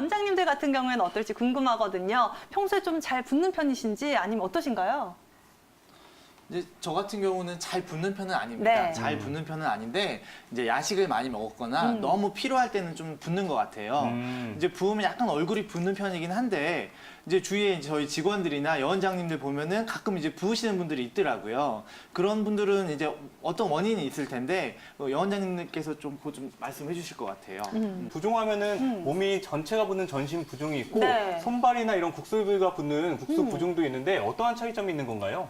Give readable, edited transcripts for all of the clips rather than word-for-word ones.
원장님들 같은 경우에는 어떨지 궁금하거든요. 평소에 좀 잘 붓는 편이신지 아니면 어떠신가요? 이제 저 같은 경우는 잘 붓는 편은 아닙니다. 네. 잘 붓는 편은 아닌데 이제 야식을 많이 먹었거나 너무 피로할 때는 좀 붓는 것 같아요. 이제 부으면 약간 얼굴이 붓는 편이긴 한데 이제 주위에 저희 직원들이나 여원장님들 보면은 가끔 이제 부으시는 분들이 있더라고요. 그런 분들은 이제 어떤 원인이 있을 텐데 여원장님께서 좀 말씀해 주실 것 같아요. 부종하면은 몸이 전체가 붓는 전신 부종이 있고 네. 손발이나 이런 국수 부위가 붓는 국수 부종도 있는데 어떠한 차이점이 있는 건가요?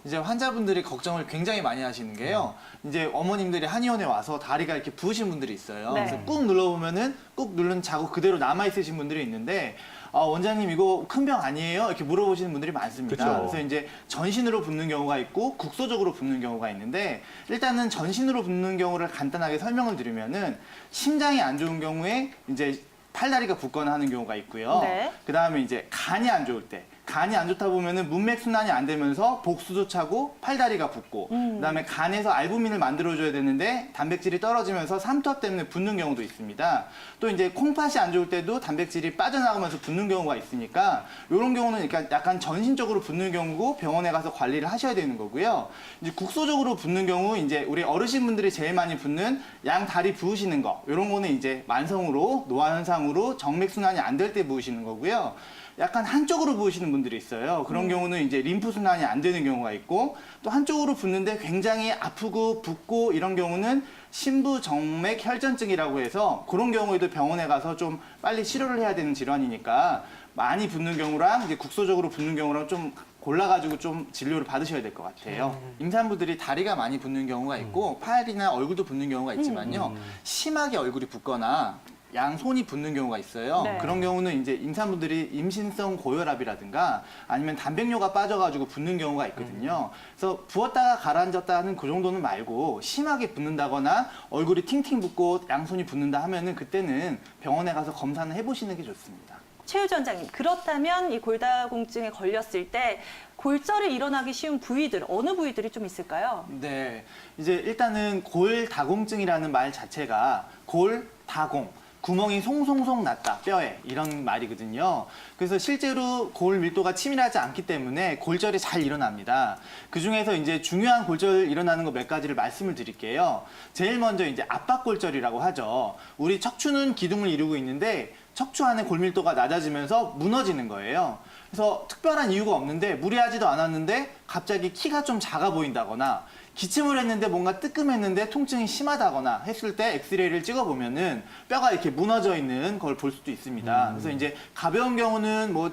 이제 환자분들이 걱정을 굉장히 많이 하시는 게요. 이제 어머님들이 한의원에 와서 다리가 이렇게 부으신 분들이 있어요. 네. 그래서 꾹 눌러보면은 꾹 누른 자국 그대로 남아 있으신 분들이 있는데 원장님 이거 큰 병 아니에요? 이렇게 물어보시는 분들이 많습니다. 그쵸. 그래서 이제 전신으로 붓는 경우가 있고 국소적으로 붓는 경우가 있는데 일단은 전신으로 붓는 경우를 간단하게 설명을 드리면은 심장이 안 좋은 경우에 이제 팔다리가 붓거나 하는 경우가 있고요. 네. 그다음에 이제 간이 안 좋을 때 간이 안 좋다 보면은 문맥 순환이 안 되면서 복수도 차고 팔다리가 붓고 그다음에 간에서 알부민을 만들어줘야 되는데 단백질이 떨어지면서 삼투압 때문에 붓는 경우도 있습니다. 또 이제 콩팥이 안 좋을 때도 단백질이 빠져나가면서 붓는 경우가 있으니까 이런 경우는 그러니까 약간 전신적으로 붓는 경우고 병원에 가서 관리를 하셔야 되는 거고요. 이제 국소적으로 붓는 경우 이제 우리 어르신분들이 제일 많이 붓는 양 다리 부으시는 거 이런 거는 이제 만성으로 노화 현상으로 정맥 순환이 안 될 때 부으시는 거고요. 약간 한쪽으로 부으시는 분들이 있어요. 그런 경우는 이제 림프 순환이 안 되는 경우가 있고 또 한쪽으로 붓는데 굉장히 아프고 붓고 이런 경우는 심부정맥 혈전증이라고 해서 그런 경우에도 병원에 가서 좀 빨리 치료를 해야 되는 질환이니까 많이 붓는 경우랑 이제 국소적으로 붓는 경우랑 좀 골라가지고 좀 진료를 받으셔야 될 것 같아요. 임산부들이 다리가 많이 붓는 경우가 있고 팔이나 얼굴도 붓는 경우가 있지만요. 심하게 얼굴이 붓거나 양손이 붓는 경우가 있어요. 네. 그런 경우는 이제 임산부들이 임신성 고혈압이라든가 아니면 단백뇨가 빠져가지고 붓는 경우가 있거든요. 그래서 부었다가 가라앉았다 하는 그 정도는 말고 심하게 붓는다거나 얼굴이 팅팅 붓고 양손이 붓는다 하면은 그때는 병원에 가서 검사는 해보시는 게 좋습니다. 최유지 원장님, 그렇다면 이 골다공증에 걸렸을 때 골절이 일어나기 쉬운 부위들, 어느 부위들이 좀 있을까요? 네, 이제 일단은 골다공증이라는 말 자체가 골다공, 구멍이 송송송 났다, 뼈에 이런 말이거든요. 그래서 실제로 골 밀도가 치밀하지 않기 때문에 골절이 잘 일어납니다. 그 중에서 이제 중요한 골절 일어나는 거 몇 가지를 말씀을 드릴게요. 제일 먼저 이제 압박골절이라고 하죠. 우리 척추는 기둥을 이루고 있는데 척추 안에 골밀도가 낮아지면서 무너지는 거예요. 그래서 특별한 이유가 없는데 무리하지도 않았는데 갑자기 키가 좀 작아 보인다거나 기침을 했는데 뭔가 뜨끔했는데 통증이 심하다거나 했을 때 엑스레이를 찍어보면은 뼈가 이렇게 무너져 있는 걸 볼 수도 있습니다. 그래서 이제 가벼운 경우는 뭐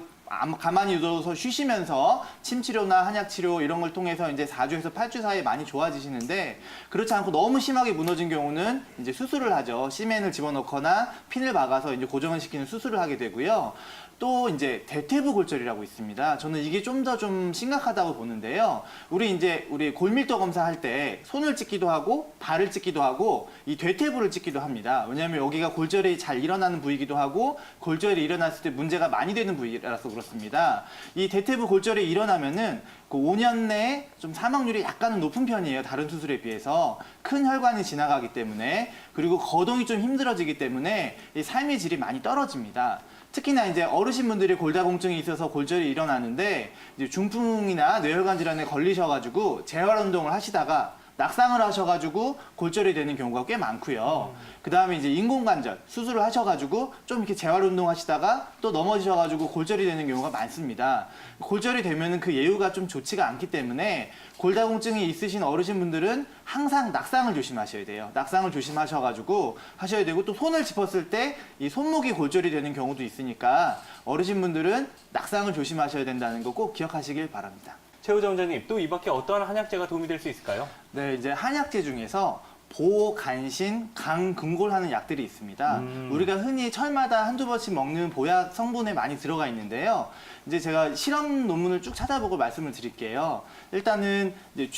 가만히 둬서 쉬시면서 침 치료나 한약 치료 이런 걸 통해서 이제 4주에서 8주 사이에 많이 좋아지시는데 그렇지 않고 너무 심하게 무너진 경우는 이제 수술을 하죠. 시멘을 집어넣거나 핀을 박아서 이제 고정을 시키는 수술을 하게 되고요. 또 이제 대퇴부 골절이라고 있습니다. 저는 이게 좀 더 좀 심각하다고 보는데요. 우리 골밀도 검사할 때 손을 찍기도 하고 발을 찍기도 하고 이 대퇴부를 찍기도 합니다. 왜냐하면 여기가 골절이 잘 일어나는 부위이기도 하고 골절이 일어났을 때 문제가 많이 되는 부위라서 그렇습니다. 이 대퇴부 골절이 일어나면은 그 5년 내에 좀 사망률이 약간은 높은 편이에요. 다른 수술에 비해서 큰 혈관이 지나가기 때문에 그리고 거동이 좀 힘들어지기 때문에 이 삶의 질이 많이 떨어집니다. 특히나 이제 어르신분들이 골다공증이 있어서 골절이 일어나는데 이제 중풍이나 뇌혈관 질환에 걸리셔가지고 재활 운동을 하시다가 낙상을 하셔가지고 골절이 되는 경우가 꽤 많고요. 그 다음에 이제 인공관절 수술을 하셔가지고 좀 이렇게 재활 운동하시다가 또 넘어지셔가지고 골절이 되는 경우가 많습니다. 골절이 되면은 그 예후가 좀 좋지가 않기 때문에 골다공증이 있으신 어르신분들은 항상 낙상을 조심하셔야 돼요. 낙상을 조심하셔가지고 하셔야 되고 또 손을 짚었을 때 이 손목이 골절이 되는 경우도 있으니까 어르신분들은 낙상을 조심하셔야 된다는 거 꼭 기억하시길 바랍니다. 최우정 원장님, 또 이 밖에 어떠한 한약재가 도움이 될 수 있을까요? 네, 이제 한약재 중에서 보간신, 강근골하는 약들이 있습니다. 우리가 흔히 철마다 한두 번씩 먹는 보약 성분에 많이 들어가 있는데요. 이제 제가 실험 논문을 쭉 찾아보고 말씀을 드릴게요. 일단은 이제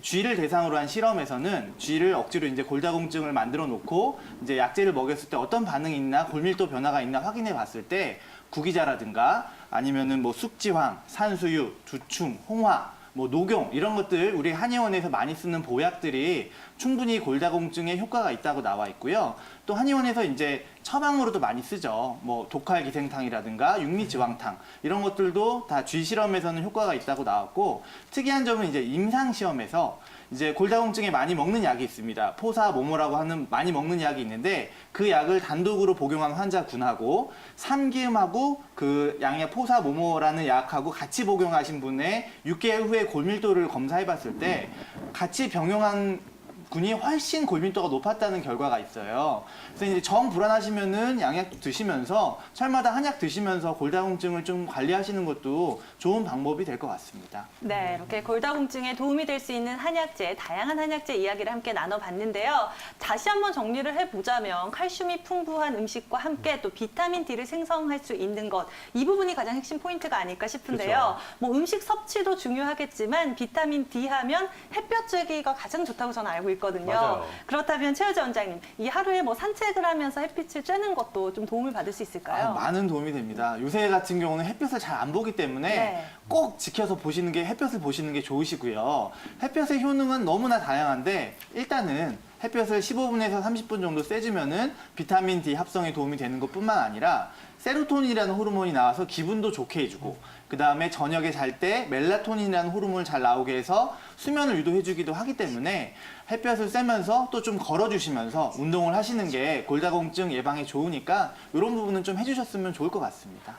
쥐를 대상으로 한 실험에서는 쥐를 억지로 이제 골다공증을 만들어 놓고 이제 약재를 먹였을 때 어떤 반응이 있나, 골밀도 변화가 있나 확인해 봤을 때 구기자라든가 아니면은 뭐 숙지황, 산수유, 두충, 홍화 뭐 녹용 이런 것들 우리 한의원에서 많이 쓰는 보약들이 충분히 골다공증에 효과가 있다고 나와 있고요. 또 한의원에서 이제 처방으로도 많이 쓰죠. 뭐 독활기생탕이라든가 육리지왕탕 이런 것들도 다 쥐 실험에서는 효과가 있다고 나왔고, 특이한 점은 이제 임상 시험에서 이제 골다공증에 많이 먹는 약이 있습니다. 포사모모라고 하는 많이 먹는 약이 있는데 그 약을 단독으로 복용한 환자군하고 삼기음하고 그 양약 포사모모라는 약하고 같이 복용하신 분의 6개월 후에 골밀도를 검사해봤을 때 같이 병용한 군이 훨씬 골밀도가 높았다는 결과가 있어요. 그래서 이제 정 불안하시면은 양약 드시면서 철마다 한약 드시면서 골다공증을 좀 관리하시는 것도 좋은 방법이 될 것 같습니다. 네, 이렇게 골다공증에 도움이 될 수 있는 한약재, 다양한 한약재 이야기를 함께 나눠봤는데요. 다시 한번 정리를 해보자면 칼슘이 풍부한 음식과 함께 또 비타민 D를 생성할 수 있는 것, 이 부분이 가장 핵심 포인트가 아닐까 싶은데요. 그렇죠. 뭐 음식 섭취도 중요하겠지만 비타민 D 하면 햇볕 쬐기가 가장 좋다고 저는 알고 있거든요. 맞아요. 그렇다면 최효재 원장님, 이 하루에 뭐 산책을 하면서 햇빛을 쬐는 것도 좀 도움을 받을 수 있을까요? 많은 도움이 됩니다. 요새 같은 경우는 햇볕을 잘 안 보기 때문에 네. 꼭 지켜서 보시는 게, 햇볕을 보시는 게 좋으시고요. 햇볕의 효능은 너무나 다양한데 일단은 햇볕을 15분에서 30분 정도 쐬주면은 비타민 D 합성에 도움이 되는 것뿐만 아니라 세로토닌이라는 호르몬이 나와서 기분도 좋게 해주고, 그 다음에 저녁에 잘 때 멜라토닌이라는 호르몬을 잘 나오게 해서 수면을 유도해주기도 하기 때문에 햇볕을 쐬면서 또 좀 걸어주시면서 운동을 하시는 게 골다공증 예방에 좋으니까 이런 부분은 좀 해주셨으면 좋을 것 같습니다.